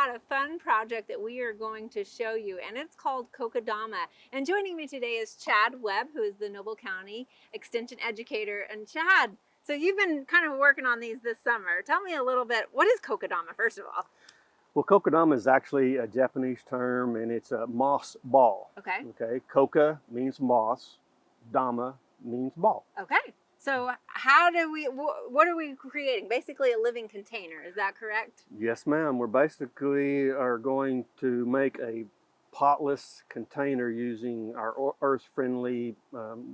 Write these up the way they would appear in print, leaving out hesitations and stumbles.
got a fun project that we are going to show you, and it's called Kokedama. And joining me today is Chad Webb, who is the Noble County Extension Educator. And Chad, so you've been kind of working on these this summer. Tell me a little bit, what is Kokedama, first of all? Well, kokedama is actually a Japanese term, and it's a moss ball. Okay. Okay. Koka means moss. Dama means ball. Okay. So how do we, what are we creating? Basically a living container, is that correct? Yes, ma'am. We're basically are going to make a potless container using our earth-friendly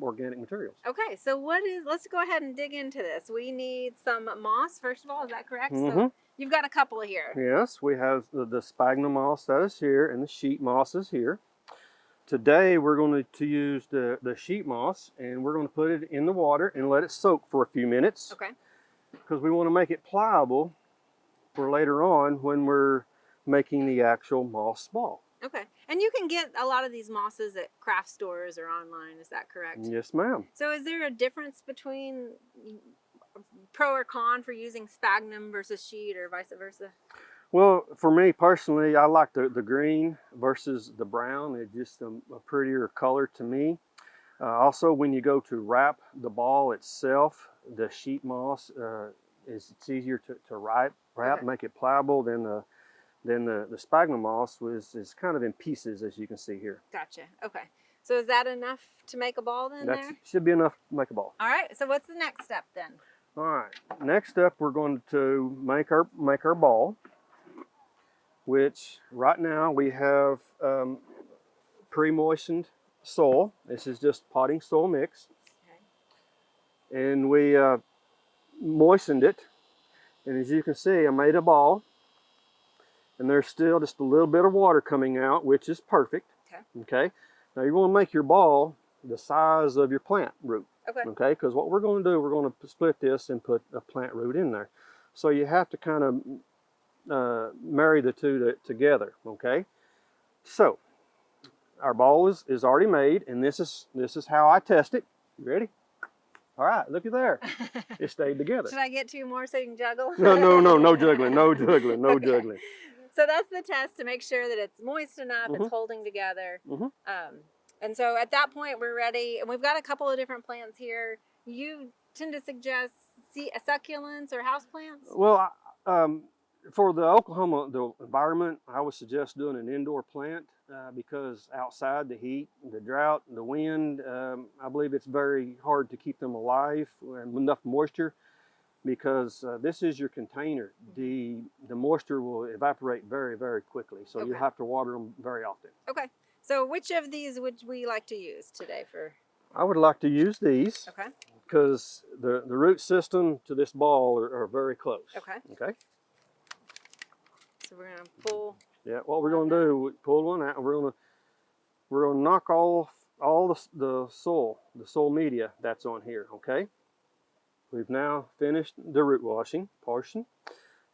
organic materials. Okay, so let's go ahead and dig into this. We need some moss, first of all, is that correct? Mm-hmm. So you've got a couple here. Yes, we have the sphagnum moss that is here, and the sheet moss is here. Today we're going to use the sheet moss, and we're going to put it in the water and let it soak for a few minutes. Okay. Because we want to make it pliable for later on when we're making the actual moss ball. Okay. And you can get a lot of these mosses at craft stores or online, is that correct? Yes, ma'am. So is there a difference between pro or con for using sphagnum versus sheet or vice versa? Well, for me personally, I like the green versus the brown. It's just a prettier color to me. Also, when you go to wrap the ball itself, the sheet moss it's easier to wrap, Okay. make it pliable than the sphagnum moss is kind of in pieces, as you can see here. Gotcha. Okay. So is that enough to make a ball then That there? should be enough to make a ball. All right. So what's the next step then? All right. Next up, we're going to make our ball, which right now we have pre-moistened soil. This is just potting soil mix. Okay. And we moistened it. And as you can see, I made a ball. And there's still just a little bit of water coming out, which is perfect. Okay. Okay. Now you want to make your ball the size of your plant root. Okay. Okay. Because what we're going to do, we're going to split this and put a plant root in there. So you have to kind of marry the two together. Okay. So our ball is already made, and this is how I test it. You ready? All right. Look at there. It stayed together. Should I get two more so you can juggle? No juggling. No juggling. No Okay. juggling. So that's the test to make sure that it's moist enough, Mm-hmm. it's holding together. Mm-hmm. And so at that point, we're ready. And we've got a couple of different plants here. You tend to suggest succulents or houseplants? Well, for the Oklahoma environment, I would suggest doing an indoor plant because outside the heat, the drought, the wind, I believe it's very hard to keep them alive and enough moisture. Because this is your container, the moisture will evaporate very, very quickly. So Okay. you have to water them very often. Okay. So which of these would we like to use today for? I would like to use these Okay. because the root system to this ball are very close. Okay. Okay. So we're gonna pull. Yeah. What we're going to do, we pull one out, and we're going to knock off all the soil media that's on here. Okay. We've now finished the root washing portion.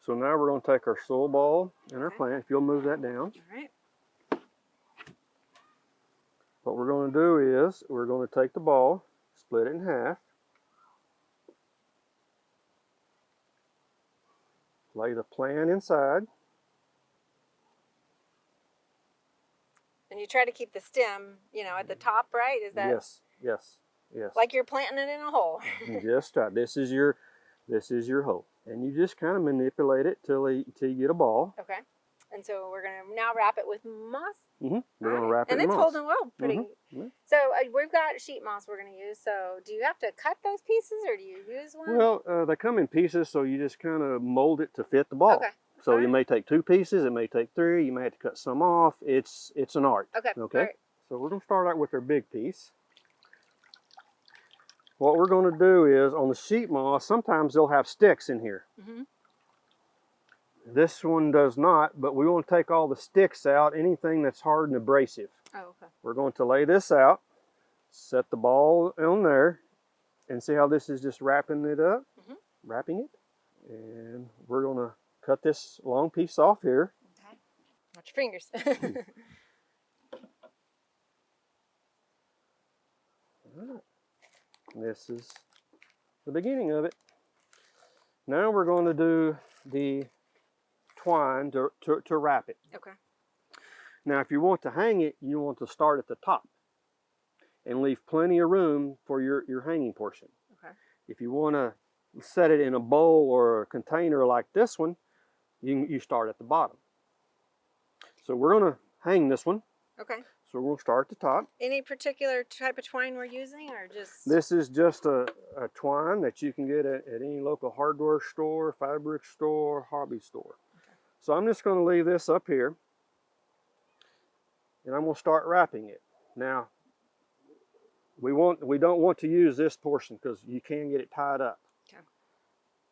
So now we're going to take our soil ball and our Okay. plant. If you'll move that down. All right. What we're going to do is we're going to take the ball, split it in half, lay the plant inside. And you try to keep the stem, at the top, right? Is that? Yes. Like you're planting it in a hole. Just right. This is your hole, and you just kind of manipulate it till you get a ball. Okay. And so we're gonna now wrap it with moss. Mm-hmm. We're going to wrap it in and moss. it's holding well, pretty. Mm-hmm. So we've got sheet moss we're gonna use. So do you have to cut those pieces, or do you use one? Well, they come in pieces, so you just kind of mold it to fit the ball. Okay. So All you right. may take 2 pieces, it may take 3, you may have to cut some off. It's an art. Okay. Okay. All right. So we're going to start out with our big piece. What we're going to do is, on the sheet moss, sometimes they'll have sticks in here. Mm-hmm. This one does not, but we want to take all the sticks out, anything that's hard and abrasive. Oh, okay. We're going to lay this out, set the ball on there, and see how this is just wrapping it up, wrapping it. And we're going to cut this long piece off here. Okay. Watch your fingers. All right. This is the beginning of it. Now we're going to do the twine to wrap it. Okay. Now, if you want to hang it, you want to start at the top and leave plenty of room for your hanging portion. Okay. If you want to set it in a bowl or a container like this one, you start at the bottom. So we're going to hang this one. Okay. So we'll start at the top. Any particular type of twine we're using, or just? This is just a twine that you can get at any local hardware store, fabric store, hobby store. Okay. So I'm just going to leave this up here, and I'm going to start wrapping it. Now, we don't want to use this portion because you can get it tied up. Okay.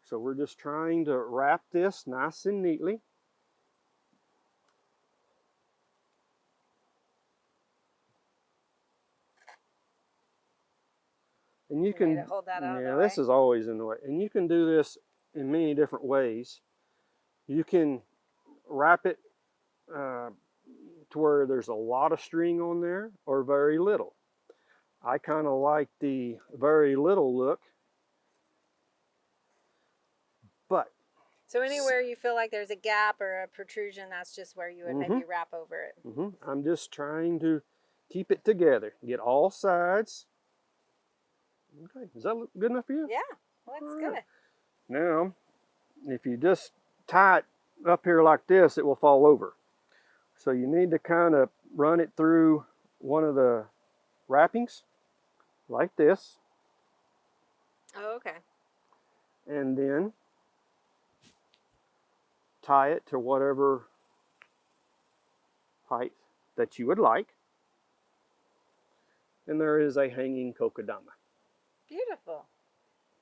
So we're just trying to wrap this nice and neatly. And you can hold that out of the this way. is always in the way. And you can do this in many different ways. You can wrap it to where there's a lot of string on there or very little. I kind of like the very little look. But so anywhere you feel like there's a gap or a protrusion, that's just where you would maybe wrap over it. I'm just trying to keep it together. Get all sides. Okay, is that good enough for you? Yeah, looks good. Now, if you just tie it up here like this, it will fall over. So you need to kind of run it through one of the wrappings, like this. Oh, okay. And then tie it to whatever height that you would like. And there is a hanging kokedama. Beautiful.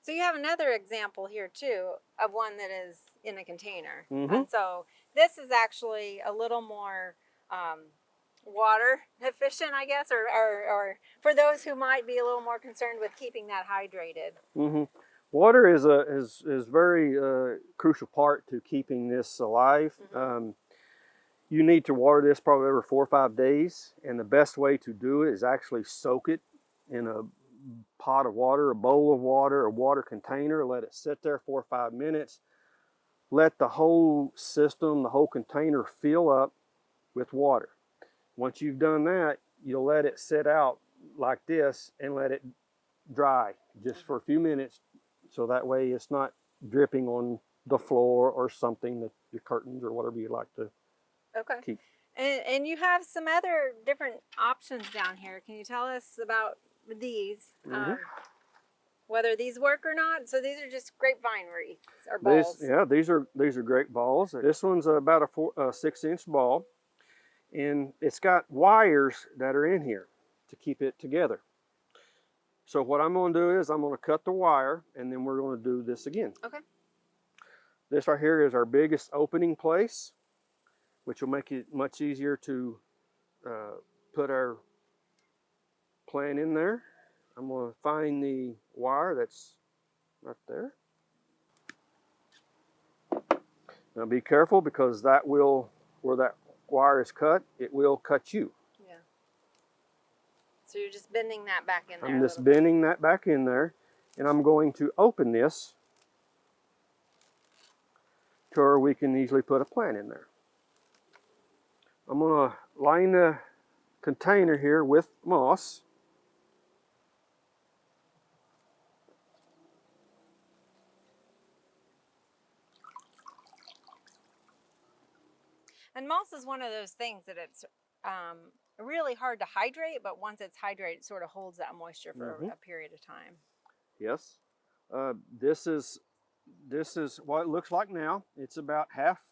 So you have another example here too of one that is in a container. And so this is actually a little more water efficient, I guess, or for those who might be a little more concerned with keeping that hydrated. Water is very crucial part to keeping this alive. You need to water this probably every 4 or 5 days, and the best way to do it is actually soak it in a pot of water, a bowl of water, a water container. Let it sit there 4 or 5 minutes. Let the whole system, the whole container fill up with water. Once you've done that, you'll let it sit out like this and let it dry just for a few minutes, so that way it's not dripping on the floor or something, that your curtains or whatever you like to keep. And you have some other different options down here. Can you tell us about these? Whether these work or not? So these are just grapevine wreaths or balls. These are great balls. This one's about a 6-inch ball, and it's got wires that are in here to keep it together. So what I'm going to do is I'm going to cut the wire, and then we're going to do this again. Okay. This right here is our biggest opening place, which will make it much easier to put our plant in there. I'm going to find the wire that's right there. Now be careful, because that will, where that wire is cut, it will cut you. Yeah. So you're just bending that back in there. I'm just bending that back in there, and I'm going to open this to where we can easily put a plant in there. I'm going to line the container here with moss. And moss is one of those things that it's really hard to hydrate, but once it's hydrated, it sort of holds that moisture for a period of time. Yes. This is what it looks like now. It's about half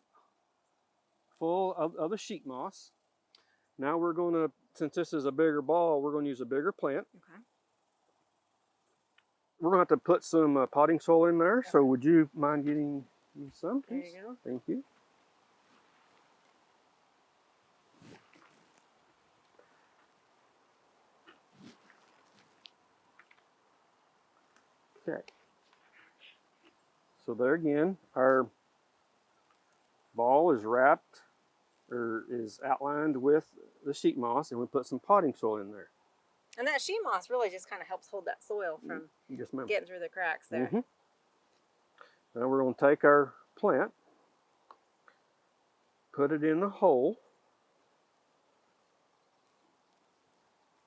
full of the sheet moss. Now we're going to, since this is a bigger ball, we're going to use a bigger plant. Okay. We're going to have to put some potting soil in there. Okay. So would you mind getting me some, please? There you go. Thank you. Okay. So there again, our ball is wrapped, or is outlined with the sheet moss, and we put some potting soil in there. And that sheet moss really just kind of helps hold that soil from getting through the cracks there. Now we're going to take our plant, put it in the hole.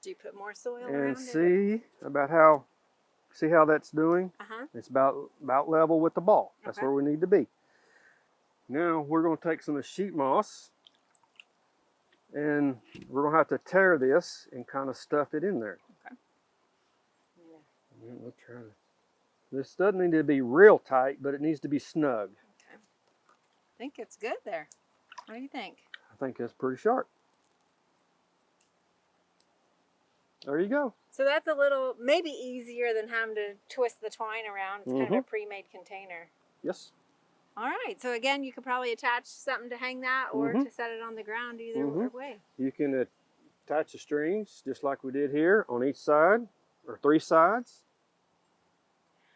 Do you put more soil And around it? see how that's doing? Uh-huh. It's about level with the ball. That's Okay. where we need to be. Now we're going to take some of the sheet moss and we're going to have to tear this and kind of stuff it in there. Okay. Yeah, we'll try to. This doesn't need to be real tight, but it needs to be snug. Okay. I think it's good there. What do you think? I think that's pretty sharp. There you go. So that's a little, maybe easier than having to twist the twine around. It's kind of a pre-made container. Yes. All right. So again, you could probably attach something to hang that or to set it on the ground either way. You can attach the strings just like we did here on each side or 3 sides.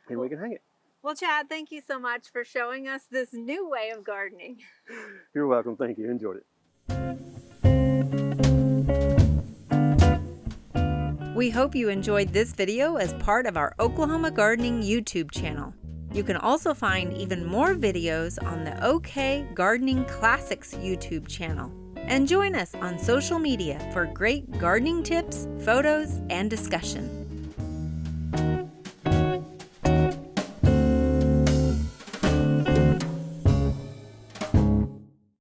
And we can hang it. Well, Chad, thank you so much for showing us this new way of gardening. You're welcome. Thank you. Enjoyed it. We hope you enjoyed this video as part of our Oklahoma Gardening YouTube channel. You can also find even more videos on the OK Gardening Classics YouTube channel. And join us on social media for great gardening tips, photos, and discussion.